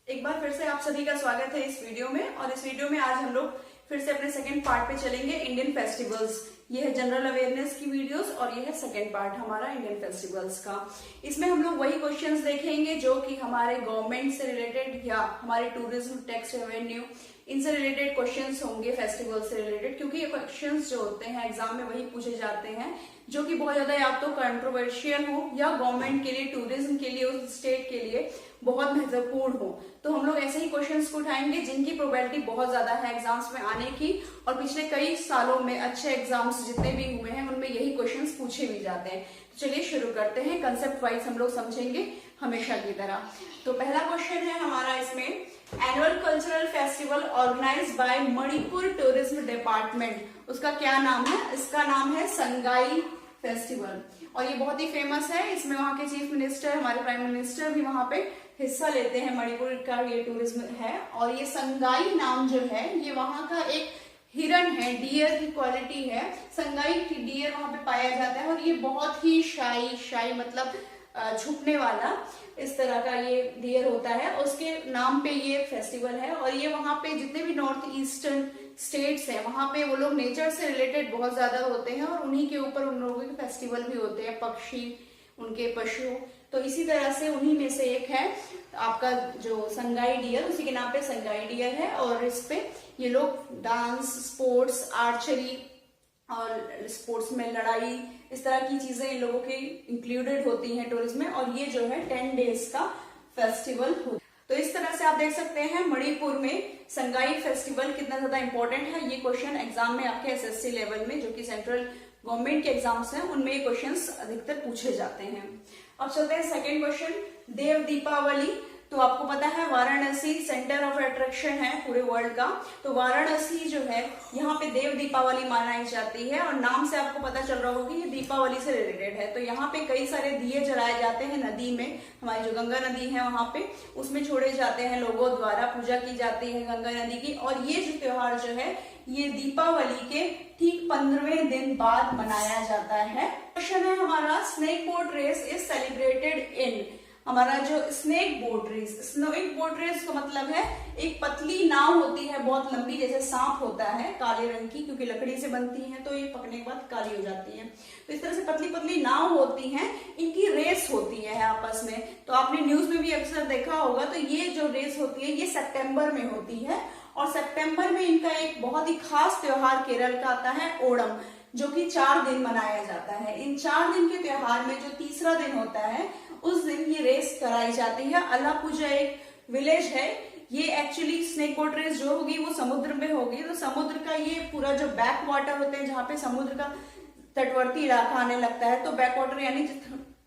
एक बार फिर से आप सभी का स्वागत है इस वीडियो में। और इस वीडियो में आज हम लोग फिर से अपने सेकंड पार्ट पे चलेंगे, इंडियन फेस्टिवल्स। ये है जनरल अवेयरनेस की वीडियोस और ये है सेकंड पार्ट हमारा इंडियन फेस्टिवल्स का। इसमें हम लोग वही क्वेश्चंस देखेंगे जो कि हमारे गवर्नमेंट से रिलेटेड या हमारे टूरिज्म, टैक्स रेवेन्यू, इनसे रिलेटेड क्वेश्चंस होंगे फेस्टिवल से रिलेटेड, क्योंकि ये क्वेश्चंस जो होते हैं एग्जाम में वही पूछे जाते हैं जो कि बहुत ज्यादा या तो कंट्रोवर्शियल हो या गवर्नमेंट के लिए, टूरिज्म के लिए, उस स्टेट के लिए बहुत महत्वपूर्ण हो। तो हम लोग ऐसे ही क्वेश्चंस को उठाएंगे जिनकी प्रोबेबिलिटी बहुत ज्यादा है एग्जाम्स में आने की, और पिछले कई सालों में अच्छे एग्जाम्स जितने भी हुए हैं उनमें यही क्वेश्चंस पूछे भी जाते हैं। तो चलिए शुरू करते हैं। कंसेप्ट वाइज हम लोग समझेंगे हमेशा की तरह। तो पहला क्वेश्चन है हमारा इसमें, annual cultural festival organised by Manipur tourism department, उसका क्या नाम है? इसका नाम है संगाई फेस्टिवल, और ये बहुत ही फेमस है। इसमें वहां के चीफ मिनिस्टर, हमारे प्राइम मिनिस्टर भी वहां पे हिस्सा लेते हैं। मणिपुर का ये टूरिज्म है, और ये संगाई नाम जो है ये वहां का एक हिरन है, डियर की क्वालिटी है। संगाई की डियर वहां पे पाया जाता है, और ये बहुत ही शाई मतलब झुकने वाला इस तरह का ये डियर होता है। उसके नाम पे ये फेस्टिवल है, और ये वहां पे जितने भी नॉर्थ ईस्टर्न स्टेट्स हैं वहां पे वो लोग नेचर से रिलेटेड बहुत ज्यादा होते हैं, और उन्हीं के ऊपर उन लोगों के फेस्टिवल भी होते हैं, पक्षी, उनके पशु। तो इसी तरह से उन्हीं में से एक है आपका जो संगाई डियर, उसी के नाम पे संगाई डियर है। और इस पे ये लोग डांस, स्पोर्ट्स, आर्चरी और स्पोर्ट्स में लड़ाई, इस तरह की चीजें इन लोगों की इंक्लूडेड होती हैं टूरिज्म में, और ये जो है 10 डेज का फेस्टिवल होता है। तो इस तरह से आप देख सकते हैं मणिपुर में संगाई फेस्टिवल कितना ज्यादा इंपॉर्टेंट है। ये क्वेश्चन एग्जाम में आपके एसएससी लेवल में, जो कि सेंट्रल गवर्नमेंट के एग्जाम्स हैं, उनमें ये क्वेश्चंस अधिकतर पूछे जाते हैं। अब चलते हैं सेकंड क्वेश्चन, देव दीपावली। तो आपको पता है वाराणसी सेंटर ऑफ अट्रैक्शन है पूरे वर्ल्ड का। तो वाराणसी जो है यहाँ पे देव दीपावली मनाई जाती है, और नाम से आपको पता चल रहा होगा कि ये दीपावली से रिलेटेड है। तो यहाँ पे कई सारे दिए जलाए जाते हैं नदी में, हमारी जो गंगा नदी है वहां पे, उसमें छोड़े जाते हैं लोगों द्वारा, पूजा की जाती है गंगा नदी की। और ये जो त्योहार जो है ये दीपावली के ठीक 15वें दिन बाद मनाया जाता है। क्वेश्चन है हमारा, snake boat race is celebrated in. हमारा जो स्नेक बोट रेस का मतलब है एक पतली नाव होती है बहुत लंबी, जैसे सांप होता है, काले रंग की, क्योंकि लकड़ी से बनती है तो ये पकने के बाद काली हो जाती है। तो इस तरह से पतली पतली नाव होती हैं, इनकी रेस होती है आपस में। तो आपने न्यूज में भी अक्सर देखा होगा। तो ये जो रेस होती है ये सितंबर में होती है, और सितंबर में इनका एक बहुत ही खास त्योहार केरल का आता है, ओणम, जो कि 4 दिन मनाया जाता है। इन 4 दिन के त्योहार में जो तीसरा दिन होता है उस दिन ये रेस कराई जाती है। अलापुजा एक विलेज है, ये एक्चुअली स्नेक बोट रेस जो होगी वो समुद्र में होगी। तो समुद्र का ये पूरा जो बैक वाटर होते हैं, जहाँ पे समुद्र का तटवर्ती इलाका आने लगता है, तो बैक वाटर यानी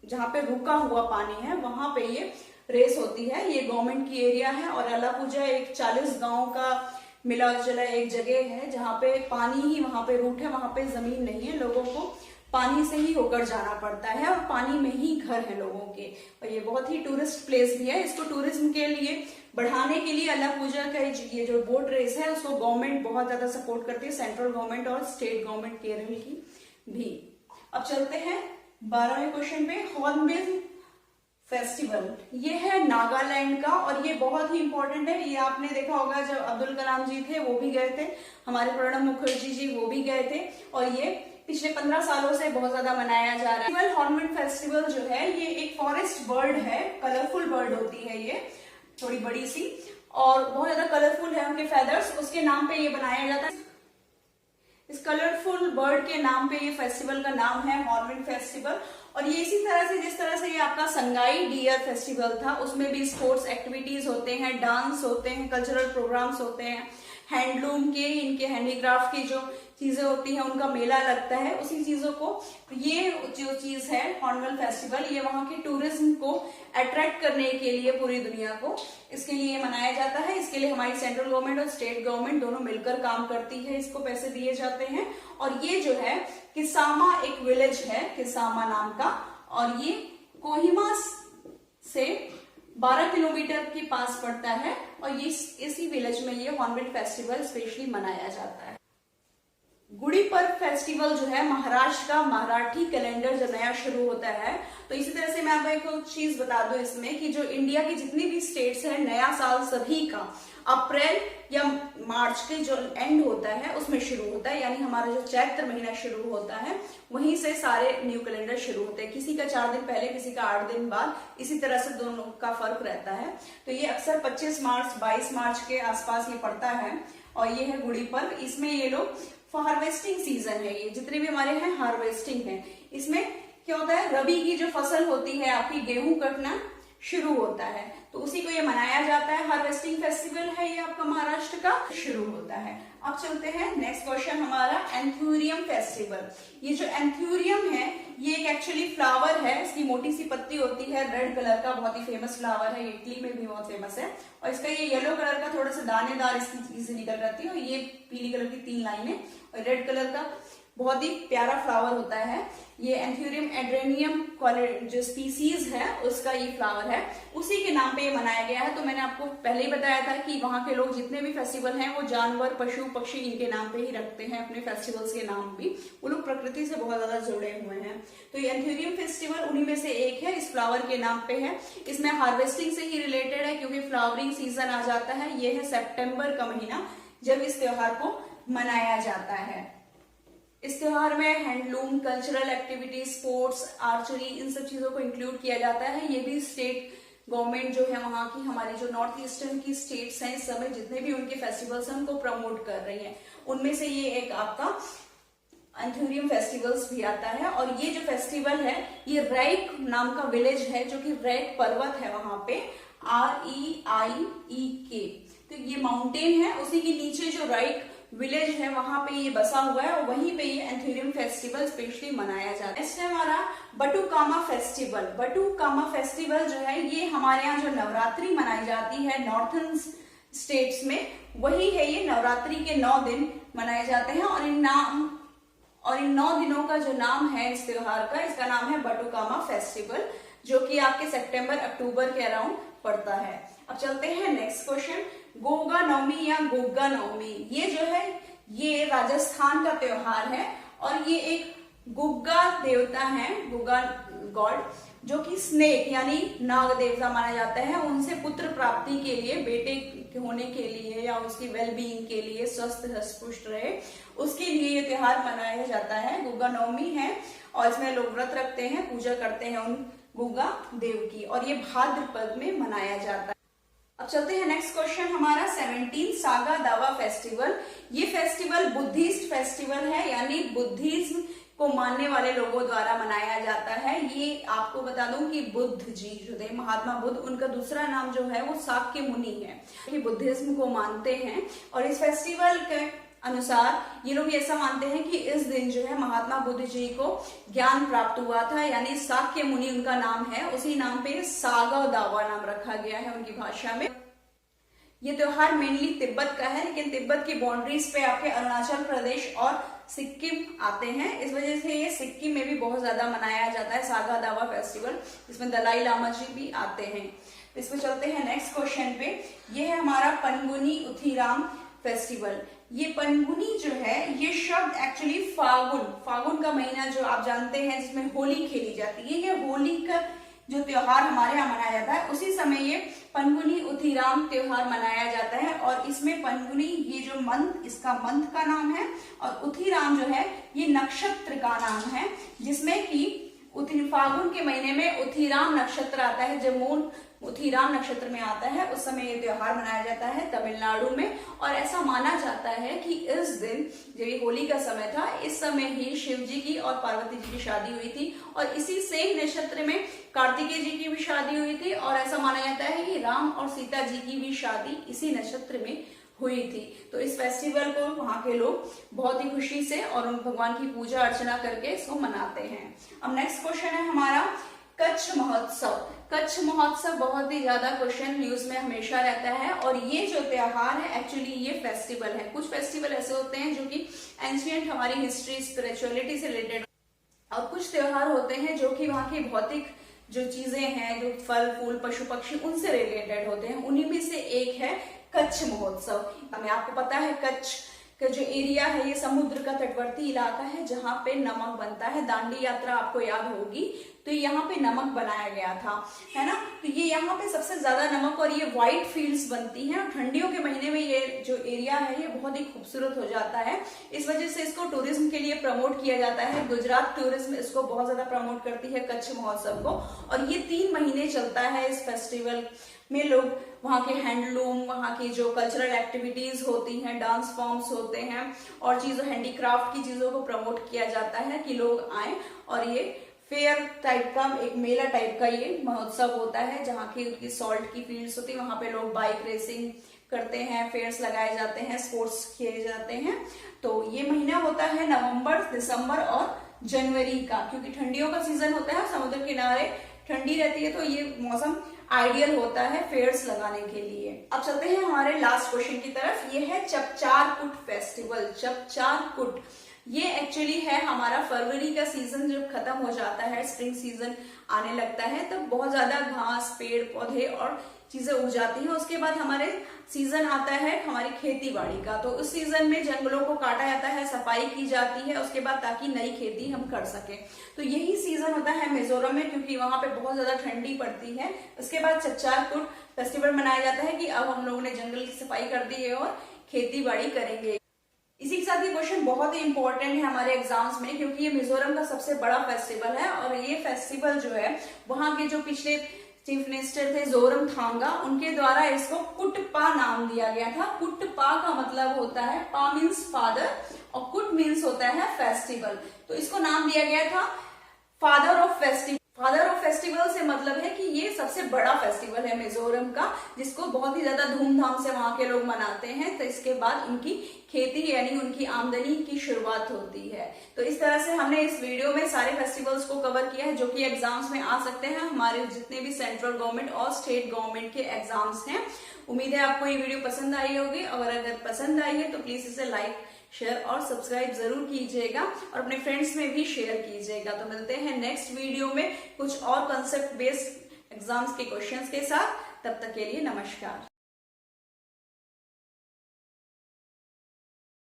जहाँ पे रुका हुआ पानी है वहां पे ये रेस होती है। ये गवर्नमेंट की एरिया है, और अलापुजा एक 40 गांव का मिला जुला एक जगह है जहाँ पे पानी ही वहां पे रूट है, वहां पे जमीन नहीं है, लोगों को पानी से ही होकर जाना पड़ता है, और पानी में ही घर है लोगों के। और ये बहुत ही टूरिस्ट प्लेस भी है। इसको टूरिज्म के लिए बढ़ाने के लिए अलापुजा का ये जो बोट रेस है उसको गवर्नमेंट बहुत ज्यादा सपोर्ट करती है, सेंट्रल गवर्नमेंट और स्टेट गवर्नमेंट केरल की भी। अब चलते हैं 12वें क्वेश्चन पे, हॉर्नबिल फेस्टिवल। ये है नागालैंड का, और ये बहुत ही इंपॉर्टेंट है। ये आपने देखा होगा जब अब्दुल कलाम जी थे वो भी गए थे, हमारे प्रणब मुखर्जी जी वो भी गए थे, और ये पिछले 15 सालों से बहुत ज्यादा मनाया जा रहा है। हॉर्नबिल फेस्टिवल जो है ये एक फॉरेस्ट बर्ड है, कलरफुल बर्ड होती है ये, थोड़ी बड़ी सी, और बहुत ज्यादा कलरफुल है उनके फेदर्स, उसके नाम पे ये बनाया जाता है। इस कलरफुल बर्ड के नाम पे ये फेस्टिवल का नाम है हॉर्नबिल फेस्टिवल। और ये इसी तरह से जिस तरह से ये आपका संगाई डियर फेस्टिवल था, उसमें भी स्पोर्ट्स एक्टिविटीज होते हैं, डांस होते हैं, कल्चरल प्रोग्राम्स होते हैं, हैंडलूम के, इनके हैंडीक्राफ्ट की जो चीजें होती हैं उनका मेला लगता है, उसी चीजों को, ये जो चीज है हॉर्नबिल फेस्टिवल, ये वहां के टूरिज्म को अट्रैक्ट करने के लिए पूरी दुनिया को, इसके लिए मनाया जाता है। इसके लिए हमारी सेंट्रल गवर्नमेंट और स्टेट गवर्नमेंट दोनों मिलकर काम करती है, इसको पैसे दिए जाते हैं। और ये जो है किसामा एक विलेज है, किसामा नाम का, और ये कोहिमा से 12 किलोमीटर के पास पड़ता है, और ये इसी विलेज में ये हॉर्नबिल फेस्टिवल स्पेशली मनाया जाता है। गुड़ी पर्व फेस्टिवल जो है महाराष्ट्र का, मराठी कैलेंडर जब नया शुरू होता है, तो इसी तरह से मैं आपको एक चीज बता दूं इसमें कि जो इंडिया की जितनी भी स्टेट्स है, नया साल सभी का अप्रैल या मार्च के जो एंड होता है उसमें शुरू होता है, यानी हमारा जो चैत्र महीना शुरू होता है वहीं से सारे न्यू कैलेंडर शुरू होते हैं। किसी का 4 दिन पहले, किसी का 8 दिन बाद, इसी तरह से दोनों का फर्क रहता है। तो ये अक्सर 25 मार्च 22 मार्च के आसपास ये पड़ता है और ये है गुड़ी पर्व। इसमें ये लोग हार्वेस्टिंग सीजन है, ये जितने भी हमारे हैं हार्वेस्टिंग है। इसमें क्या होता है, रबी की जो फसल होती है आपकी, गेहूं कटना शुरू होता है, तो उसी को ये मनाया जाता है। हार्वेस्टिंग फेस्टिवल है ये आपका महाराष्ट्र का शुरू होता है। अब चलते हैं नेक्स्ट क्वेश्चन हमारा, एंथ्यूरियम फेस्टिवल। ये जो एंथ्यूरियम है ये एक एक्चुअली फ्लावर है, इसकी मोटी सी पत्ती होती है, रेड कलर का बहुत ही फेमस फ्लावर है, इटली में भी बहुत फेमस है। और इसका ये येलो कलर का थोड़ा सा दानेदार इसकी चीजें निकल जाती है और ये पीली कलर की 3 लाइनें और रेड कलर का बहुत ही प्यारा फ्लावर होता है। ये एंथ्यूरियम एड्रेनियम जो स्पीसीज है उसका ये फ्लावर है, उसी के नाम पे ये मनाया गया है। तो मैंने आपको पहले ही बताया था कि वहां के लोग जितने भी फेस्टिवल हैं वो जानवर, पशु, पक्षी इनके नाम पे ही रखते हैं अपने फेस्टिवल्स के नाम भी। वो लोग प्रकृति से बहुत ज्यादा जुड़े हुए हैं। तो ये एंथ्यूरियम फेस्टिवल उन्हीं में से एक है, इस फ्लावर के नाम पे है। इसमें हार्वेस्टिंग से ही रिलेटेड है क्योंकि फ्लावरिंग सीजन आ जाता है। ये है सितंबर का महीना जब इस त्योहार को मनाया जाता है। इस त्योहार में handloom, cultural activity, sports, archery, इन सब चीजों को इंक्लूड किया जाता है। ये भी स्टेट गवर्नमेंट जो है वहां की, हमारी जो नॉर्थ ईस्टर्न की स्टेट्स हैं इस समय जितने भी उनके फेस्टिवल्स हैं उनको प्रमोट कर रही हैं। उनमें से ये एक आपका एंथ्यूरियम फेस्टिवल्स भी आता है। और ये जो फेस्टिवल है ये रैक नाम का विलेज है जो कि रैक पर्वत है वहां पे, REIEK, तो ये माउंटेन है, उसी के नीचे जो रैक विलेज है वहां पे ये बसा हुआ है और वहीं पे ये एंथ्यूरियम फेस्टिवल स्पेशली मनाया जाता है। नेक्स्ट है हमारा बटुकामा फेस्टिवल। बटुकामा फेस्टिवल जो है ये हमारे यहाँ जो नवरात्रि मनाई जाती है नॉर्थर्न स्टेट्स में, वही है ये। नवरात्रि के 9 दिन मनाए जाते हैं और इन 9 दिनों का जो नाम है इस त्योहार का, इसका नाम है बटुकामा फेस्टिवल, जो कि आपके सितंबर अक्टूबर के अराउंड पड़ता है। अब चलते हैं नेक्स्ट क्वेश्चन, गोगा नवमी या गोगा नवमी। ये जो है ये राजस्थान का त्योहार है और ये एक गुग्गा देवता है, गुग्गा गॉड, जो कि स्नेक यानी नाग देवता माना जाता है। उनसे पुत्र प्राप्ति के लिए, बेटे होने के लिए या उसकी वेलबींग के लिए, स्वस्थ हष्ट-पुष्ट रहे उसके लिए ये त्योहार मनाया जाता है। गुग्गा नवमी है और इसमें लोग व्रत रखते हैं, पूजा करते हैं उन गुग्गा देव की, और ये भाद्रपद में मनाया जाता है। अब चलते हैं नेक्स्ट क्वेश्चन हमारा, 17 सागा दावा फेस्टिवल। ये फेस्टिवल बुद्धिस्ट फेस्टिवल है, यानी बुद्धिज्म को मानने वाले लोगों द्वारा मनाया जाता है। ये आपको बता दूं कि बुद्ध जी जो थे, महात्मा बुद्ध, उनका दूसरा नाम जो है वो साक्य मुनि है, कि बुद्धिज्म को मानते हैं। और इस फेस्टिवल के अनुसार ये लोग ऐसा मानते हैं कि इस दिन जो है महात्मा बुद्ध जी को ज्ञान प्राप्त हुआ था, यानी साक्य मुनि उनका नाम है, उसी नाम पे सागा दावा नाम रखा गया है उनकी भाषा में। ये त्योहार मेनली तिब्बत का है, लेकिन तिब्बत की बाउंड्रीज पे आपके अरुणाचल प्रदेश और सिक्किम आते हैं, इस वजह से ये सिक्किम में भी बहुत ज्यादा मनाया जाता है सागा दावा फेस्टिवल। इसमें दलाई लामा जी भी आते हैं। इसमें चलते हैं नेक्स्ट क्वेश्चन पे, ये है हमारा पनगुनी उथिराम फेस्टिवल। ये पनगुनी जो है ये शब्द एक्चुअली फागुन का महीना जो आप जानते हैं जिसमें होली खेली जाती है, ये होली का जो त्योहार हमारे यहाँ मनाया जाता है उसी समय ये पनगुनी उथिराम त्योहार मनाया जाता है। और इसमें पनगुनी ये जो मंथ, इसका मंथ का नाम है, और उथिराम जो है ये नक्षत्र का नाम है, जिसमें कि फागुन के महीने में उथिराम नक्षत्र आता है। जब मून उथिराम नक्षत्र में आता है उस समय ये त्योहार मनाया जाता है तमिलनाडु में। और ऐसा माना जाता है कि इस दिन जब ये होली का समय था, इस समय ही शिव जी की और पार्वती जी की शादी हुई थी, और इसी सेम नक्षत्र में कार्तिकेय जी की भी शादी हुई थी। और ऐसा माना जाता है कि राम और सीता जी की भी शादी इसी नक्षत्र में हुई थी। तो इस फेस्टिवल को वहां के लोग बहुत ही खुशी से और उन भगवान की पूजा अर्चना करके इसको मनाते हैं। अब नेक्स्ट क्वेश्चन है हमारा कच्छ महोत्सव। कच्छ महोत्सव बहुत ही ज्यादा क्वेश्चन न्यूज में हमेशा रहता है, और ये जो त्योहार है एक्चुअली ये फेस्टिवल है। कुछ फेस्टिवल ऐसे होते हैं जो कि एंशिएंट हमारी हिस्ट्री, स्पिरिचुअलिटी से रिलेटेड, और कुछ त्योहार होते हैं जो कि वहां की भौतिक जो चीजें हैं, जो फल फूल पशु पक्षी, उनसे रिलेटेड होते हैं। उन्हीं में से एक है कच्छ महोत्सव। हमें आपको पता है कच्छ का जो एरिया है ये समुद्र का तटवर्ती इलाका है जहां पे नमक बनता है। दांडी यात्रा आपको याद होगी, तो यहाँ पे नमक बनाया गया था, है ना। तो ये यहाँ पे सबसे ज्यादा नमक और ये व्हाइट फील्ड्स बनती हैं, और ठंडियों के महीने में ये जो एरिया है ये बहुत ही खूबसूरत हो जाता है। इस वजह से इसको टूरिज्म के लिए प्रमोट किया जाता है। गुजरात टूरिज्म इसको बहुत ज्यादा प्रमोट करती है, कच्छ महोत्सव को। और ये 3 महीने चलता है। इस फेस्टिवल में लोग वहाँ के हैंडलूम, वहाँ की जो कल्चरल एक्टिविटीज होती हैं, डांस फॉर्म्स होते हैं और चीजों हैंडीक्राफ्ट की चीजों को प्रमोट किया जाता है कि लोग आए। और ये फेयर टाइप का, एक मेला टाइप का ये महोत्सव होता है, जहाँ की उनकी सॉल्ट की फील्ड्स होती है, वहां पे लोग बाइक रेसिंग करते हैं, फेयर्स लगाए जाते हैं, स्पोर्ट्स खेले जाते हैं। तो ये महीना होता है नवंबर, दिसंबर और जनवरी का, क्योंकि ठंडियों का सीजन होता है, समुद्र किनारे ठंडी रहती है, तो ये मौसम आइडियल होता है फेयर्स लगाने के लिए। अब चलते हैं हमारे लास्ट क्वेश्चन की तरफ। ये है चपचार कुट फेस्टिवल। चपचार कुट ये एक्चुअली है हमारा फरवरी का सीजन जब खत्म हो जाता है, स्प्रिंग सीजन आने लगता है, तब बहुत ज्यादा घास, पेड़ पौधे और चीजें उग जाती हैं। उसके बाद हमारे सीजन आता है हमारी खेती बाड़ी का। तो उस सीजन में जंगलों को काटा जाता है, सफाई की जाती है उसके बाद, ताकि नई खेती हम कर सके। तो यही सीजन होता है मिजोरम में, क्योंकि वहां पे बहुत ज्यादा ठंडी पड़ती है। उसके बाद चपचार कुट फेस्टिवल मनाया जाता है कि अब हम लोगों ने जंगल की सफाई कर दी है और खेती बाड़ी करेंगे। इसी के साथ ये क्वेश्चन बहुत ही इंपॉर्टेंट है हमारे एग्जाम्स में, क्योंकि ये मिजोरम का सबसे बड़ा फेस्टिवल है। और ये फेस्टिवल जो है वहां के जो पिछले चीफ मिनिस्टर थे जोरमथांगा, उनके द्वारा इसको कुटपा नाम दिया गया था। कुटपा का मतलब होता है, पा मीन्स फादर और कुट मीन्स होता है फेस्टिवल। तो इसको नाम दिया गया था father of festival. Father of festival से मतलब है कि ये सबसे बड़ा फेस्टिवल है मिजोरम का, जिसको बहुत ही ज्यादा धूमधाम से वहां के लोग मनाते हैं। तो इसके बाद उनकी खेती यानी उनकी आमदनी की शुरुआत होती है। तो इस तरह से हमने इस वीडियो में सारे फेस्टिवल्स को कवर किया है जो कि एग्जाम्स में आ सकते हैं, हमारे जितने भी सेंट्रल गवर्नमेंट और स्टेट गवर्नमेंट के एग्जाम्स हैं। उम्मीद है आपको ये वीडियो पसंद आई होगी, और अगर पसंद आई है तो प्लीज इसे लाइक, शेयर और सब्सक्राइब जरूर कीजिएगा और अपने फ्रेंड्स में भी शेयर कीजिएगा। तो मिलते हैं नेक्स्ट वीडियो में कुछ और कंसेप्ट बेस्ड एग्जाम्स के क्वेश्चंस के साथ। तब तक के लिए नमस्कार।